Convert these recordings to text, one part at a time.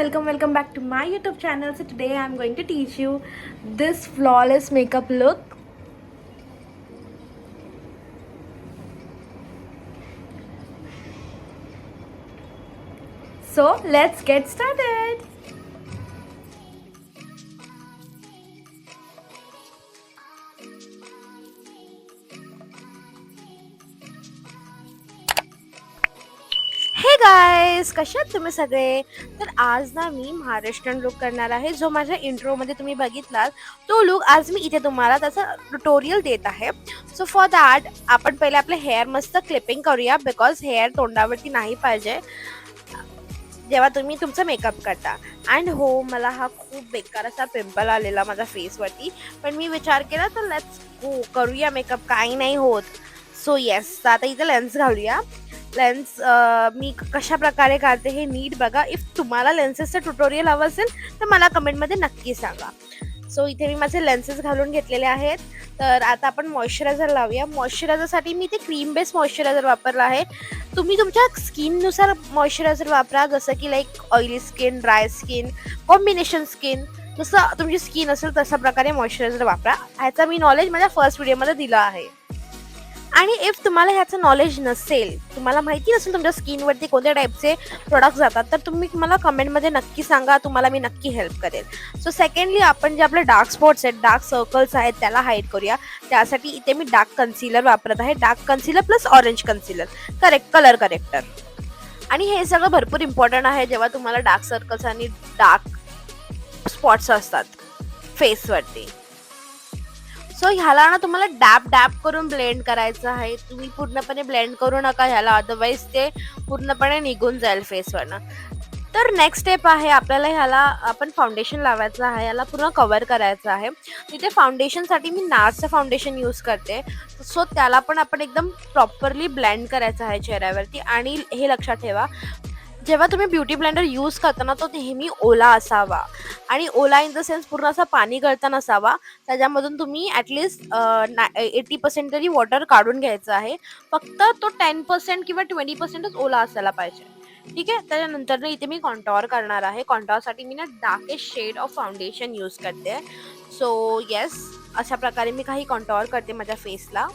welcome back to my YouTube channel. So today I'm going to teach you this flawless makeup look. So let's get started. Hey guys, कशा आहात तुम्ही सगळे? तर आज ना मी Maharashtrian look करणार आहे, जो माझ्या इंट्रोमध्ये तुम्ही बघितलात तो लुक आज मी इथे तुम्हाला त्याचा ट्युटोरियल देत आहे. सो फॉर दॅट आपण पहिले आपले हेअर मस्त क्लिपिंग करूया, बिकॉज हेअर तोंडावरती नाही पाहिजे जेव्हा तुम्ही तुमचा मेकअप करता. अँड हो, मला हा खूप बेकार असा पिंपल आलेला माझ्या फेसवरती, पण मी विचार केला तर लेट्स गो करूया मेकअप, काही नाही होत. सो येस, आता इथे लेन्स घालूया. लेन्स मी कशा प्रकारे काढते हे नीट बघा. इफ तुम्हाला लेन्सेसचं ट्युटोरियल हवं असेल तर मला कमेंटमध्ये नक्की सांगा. सो इथे मी माझे लेन्सेस घालून घेतलेले आहेत. तर आता आपण मॉइश्चरायझर लावूया. मॉइश्चरायझरसाठी मी इथे क्रीम बेस मॉइश्चरायझर वापरला आहे. तुम्ही तुमच्या स्किननुसार मॉइश्चरायझर वापरा, जसं की like oily skin, dry skin, combination skin, जसं तुमची स्किन असेल तशा प्रकारे मॉइश्चरायझर वापरा. ह्याचा मी नॉलेज माझ्या फर्स्ट व्हिडिओमध्ये दिला आहे. आणि इफ तुम्हाला ह्याचं नॉलेज नसेल, तुम्हाला माहिती नसेल तुमच्या स्किनवरती कोणत्या टाईपचे प्रोडक्ट जातात, तर तुम्ही मला कमेंटमध्ये नक्की सांगा, तुम्हाला मी नक्की हेल्प करेल. सो सेकंडली आपण जे आपले डार्क स्पॉट्स आहेत, डार्क सर्कल्स आहेत, त्याला हाईड करूया. त्यासाठी इथे मी डार्क कन्सिलर वापरत आहे. Dark concealer plus orange concealer, colour corrector. आणि हे सगळं भरपूर इम्पॉर्टंट आहे जेव्हा तुम्हाला डार्क सर्कल्स आणि डार्क स्पॉट्स असतात फेसवरती. सो ह्याला ना तुम्हाला डॅप करून ब्लेंड करायचं आहे. तुम्ही पूर्णपणे ब्लेंड करू नका ह्याला, अदरवाईज ते पूर्णपणे निघून जाईल फेसवरनं. तर नेक्स्ट स्टेप आहे, आपल्याला ह्याला आपण फाउंडेशन लावायचं आहे, याला पूर्ण कव्हर करायचं आहे. तिथे फाउंडेशनसाठी मी नार्सचं फाउंडेशन यूज करते. सो त्याला पण आपण एकदम प्रॉपरली ब्लेंड करायचं आहे चेहऱ्यावरती. आणि हे लक्षात ठेवा, जेव्हा तुम्ही ब्युटी ब्लेंडर यूज करता ना, तो नेहमी ओला असावा. आणि ओला इन द सेन्स पूर्ण असा पाणी गळता नसावा. त्याच्यामधून तुम्ही ॲटलिस्ट 80% तरी वॉटर काढून घ्यायचं आहे. फक्त तो 10% किंवा 20%च ओला असायला पाहिजे. ठीक आहे. त्याच्यानंतर इथे मी कॉन्टॉर करणार आहे. कॉन्टॉरसाठी मी ना darkest shade of foundation use करते. सो येस, अशा प्रकारे मी काही कॉन्टॉर करते माझ्या फेसला.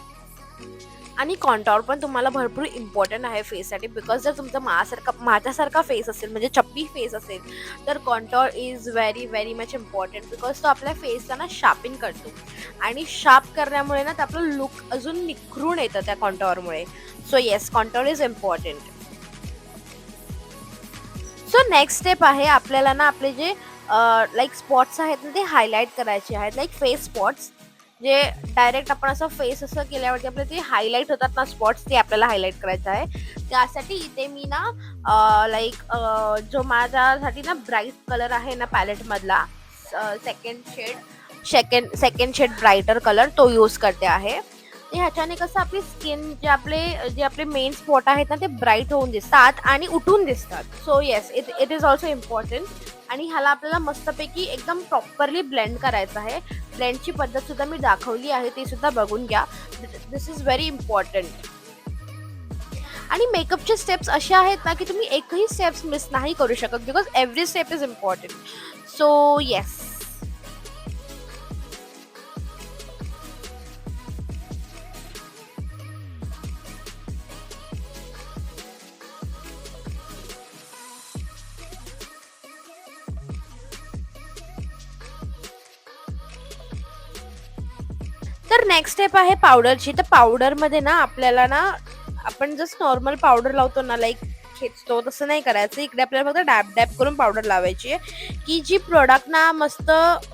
आणि कॉन्टॉर पण तुम्हाला भरपूर इम्पॉर्टंट आहे फेससाठी, बिकॉज जर तुमचा माझ्यासारखा फेस असेल, म्हणजे चप्पी फेस असेल, तर contour is very much important, because तो आपल्या फेसला ना शार्पिंग करतो. आणि शार्प करण्यामुळे ना आपलं लुक अजून निखरून येतं त्या कॉन्टॉरमुळे. So yes, contour is important. So next step आहे, आपल्याला ना आपले जे लाईक स्पॉट्स आहेत ना, ते हायलाईट करायचे आहेत. लाईक फेस स्पॉट्स, जे डायरेक्ट आपण असं फेस असं केल्यावरती आपले ते हायलाईट होतात ना स्पॉट्स, ते आपल्याला हायलाईट करायचं आहे. त्यासाठी इथे मी ना लाईक जो माझ्यासाठी ना ब्राईट कलर आहे ना पॅलेटमधला, सेकंड शेड ब्राईटर कलर, तो यूज करते आहे. ते ह्याच्याने कसं आपली स्किन, जे आपले मेन स्पॉट आहेत ना, ते ब्राईट होऊन दिसतात आणि उठून दिसतात. So yes, it is also important. आणि ह्याला आपल्याला मस्तपैकी एकदम प्रॉपरली ब्लेंड करायचं आहे. ब्लेंडची पद्धत सुद्धा मी दाखवली आहे, ते सुद्धा बघून घ्या. दिस इज व्हेरी इम्पॉर्टंट. आणि मेकअपचे स्टेप्स असे आहेत ना, की तुम्ही एकही स्टेप्स मिस नाही करू शकत, because every step is important. So yes. तर नेक्स्ट स्टेप आहे पावडरची. तर पावडरमध्ये ना आपल्याला ना, आपण जस्ट नॉर्मल पावडर लावतो ना, लाईक खेचतो, तसं नाही करायचं. इकडे आपल्याला फक्त डॅप करून पावडर लावायची आहे, की जी प्रोडक्ट ना मस्त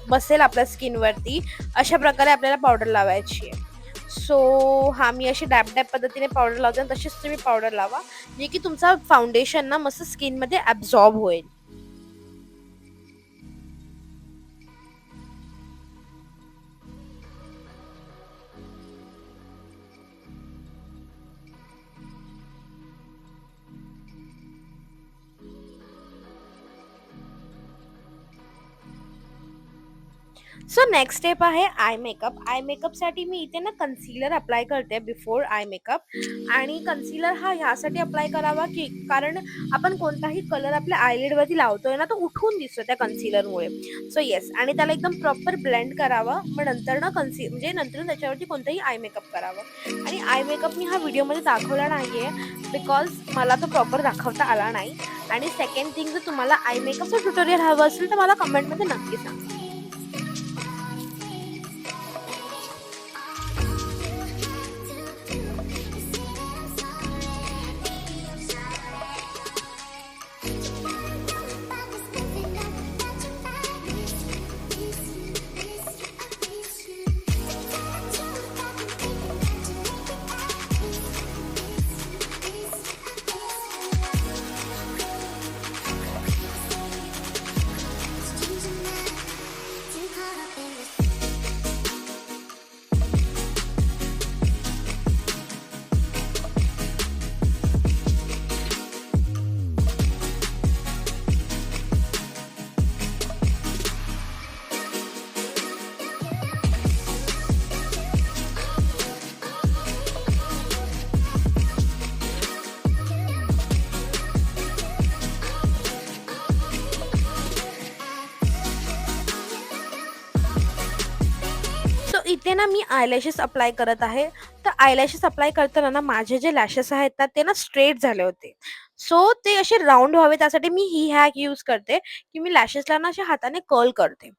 बसेल आपल्या स्किनवरती. अशा प्रकारे आपल्याला पावडर लावायची आहे. सो हा, मी अशी डॅप पद्धतीने पावडर लावते, आणि तशीच तुम्ही पावडर लावा, जे की तुमचा फाउंडेशन ना मस्त स्किनमध्ये ॲब्झॉर्ब होईल. सो नेक्स्ट स्टेप आहे आय मेकअप. आय मेकअपसाठी मी इथे ना कन्सिलर अप्लाय करते बिफोर आय मेकअप. आणि कन्सिलर हा ह्यासाठी अप्लाय करावा की कारण आपण कोणताही कलर आपल्या आयलिडवरती लावतोय ना, तो उठून दिसतो त्या कन्सिलरमुळे. सो येस, आणि त्याला एकदम प्रॉपर ब्लेंड करावं. मग नंतर ना म्हणजे नंतर त्याच्यावरती कोणताही आय मेकअप करावं. आणि आय मेकअप मी हा व्हिडिओमध्ये दाखवला नाहीये बिकॉज मला तो प्रॉपर दाखवता आला नाही. आणि सेकंड थिंग, जर तुम्हाला आय मेकअपचं ट्युटोरियल हवं असेल तर मला कमेंटमध्ये नक्की सांगा. सो इथे ना मी आयलॅशेस अप्लाय करत आहे. तर आयलॅशेस अप्लाय करताना ना माझे जे लॅशेस आहेत ना ते ना स्ट्रेट झाले होते. सो ते असे राउंड व्हावे त्यासाठी मी ही हॅक यूज करते, की मी लॅशेसला ना अशा हाताने कर्ल करते.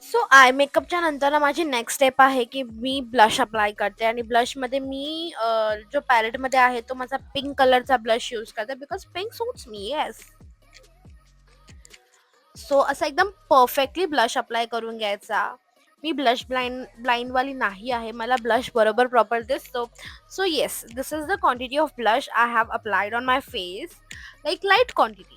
सो आय मेकअपच्या नंतर ना माझी नेक्स्ट स्टेप आहे, की मी ब्लश अप्लाय करते. आणि ब्लशमध्ये मी जो पॅलेटमध्ये आहे तो माझा पिंक कलरचा ब्लश यूज करते because pink suits me. Yes. So असा एकदम परफेक्टली ब्लश अप्लाय करून घ्यायचा. मी ब्लश ब्लाइंडवाली नाही आहे. मला ब्लश बरोबर प्रॉपर दिसतो. So yes, this is the quantity of blush I have applied on my face, like light quantity.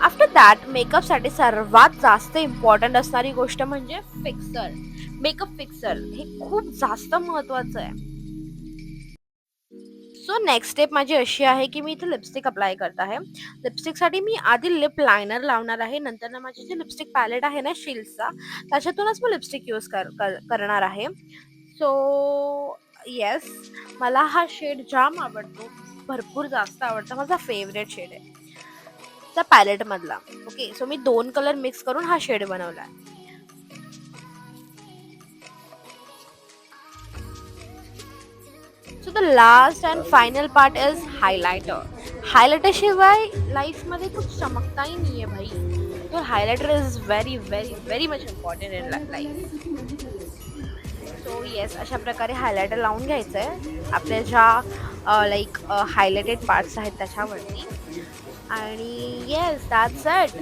After that मेकअपसाठी सर्वात जास्त इम्पॉर्टंट असणारी गोष्ट म्हणजे फिक्सर. मेकअप फिक्सर हे खूप जास्त महत्वाचं आहे. सो नेक्स्ट स्टेप माझी अशी आहे की मी इथे लिपस्टिक अप्लाय करत आहे. लिपस्टिकसाठी मी आधी लिप लायनर लावणार आहे. नंतर ना माझी जी लिपस्टिक पॅलेट आहे ना शिल्डचा, त्याच्यातूनच मी लिपस्टिक यूज करणार आहे. सो येस, मला हा शेड जाम आवडतो, भरपूर जास्त आवडतो. माझा फेवरेट शेड आहे त्या पॅलेटमधला. ओके, सो मी 2 कलर मिक्स करून हा शेड बनवला आहे. So the last and final part is highlighter. Highlighter शिवाय लाईफमध्ये कुछ चमकता ही नहीं है भाई. तो highlighter is very very very much important in life. So yes, अशा प्रकारे हायलायटर लावून घ्यायचं आहे आपल्या ज्या लाईक हायलायटेड पार्ट्स आहेत त्याच्यावरती. आणि येस, दॅट्स इट.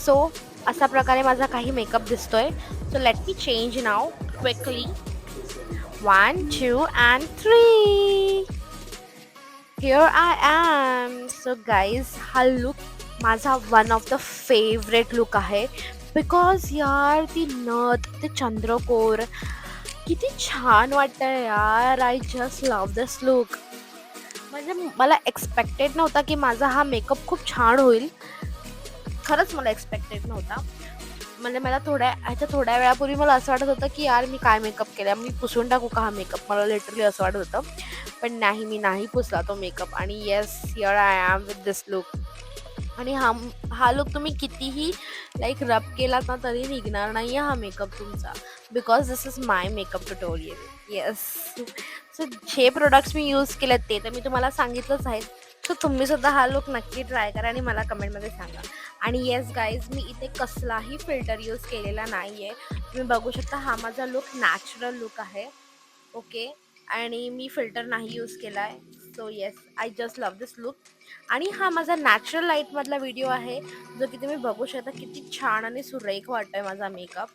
सो अशा प्रकारे माझा काही मेकअप दिसतोय. So let me change now quickly. 1, 2 and 3. Here I am. So guys, हा लुक माझा one of the favourite look आहे. बिकॉज यार ती नथ, ते चंद्रकोर किती छान वाटतंय यार. I just love this look. म्हणजे मला एक्सपेक्टेड नव्हता की माझा हा मेकअप खूप छान होईल. खरंच मला एक्सपेक्टेड नव्हता. म्हणजे मला थोड्या वेळापूर्वी मला असं वाटत होतं की यार मी काय मेकअप केला, मी पुसून टाकू का हा मेकअप, मला लिटरली असं वाटत होतं. पण नाही, मी नाही पुसला तो मेकअप. आणि yes, here I am with this look. आणि हा लुक तुम्ही कितीही लाईक रब केलात ना तरी निघणार नाही हा मेकअप तुमचा. Because this is my makeup tutorial. Yes, so जे प्रोडक्ट्स मी यूज केलेत ते तर मी तुम्हाला सांगितलंच आहे. सो तुम्ही सुद्धा हा लुक नक्की ट्राय करा आणि मला कमेंटमध्ये सांगा. आणि येस गाईज, मी इथे कसलाही फिल्टर यूज केलेला नाही आहे. तुम्ही बघू शकता हा माझा लुक नॅचरल लुक आहे. ओके, आणि मी फिल्टर नाही यूज केला आहे. So yes, I just love this look. आणि हा माझा नॅचरल लाईटमधला व्हिडिओ आहे, जो की तुम्ही बघू शकता किती छान आणि सुरेख वाटतोय माझा मेकअप.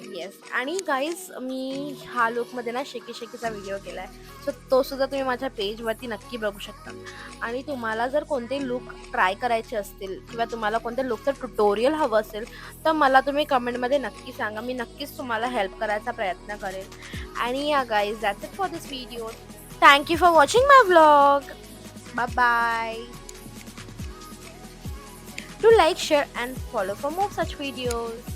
येस, आणि गाईज मी हा लुकमध्ये ना शेकीचा व्हिडिओ केला आहे. सो तो सुद्धा तुम्ही माझ्या पेजवरती नक्की बघू शकता. आणि तुम्हाला जर कोणते लुक ट्राय करायचे असतील किंवा तुम्हाला कोणत्या लुकचं ट्युटोरियल हवं असेल तर मला तुम्ही कमेंटमध्ये नक्की सांगा. मी नक्कीच तुम्हाला हेल्प करायचा प्रयत्न करेन. आणि या guys, that's it for this video. Thank you for watching my vlog. Bye bye. Do like, share and follow for more such videos.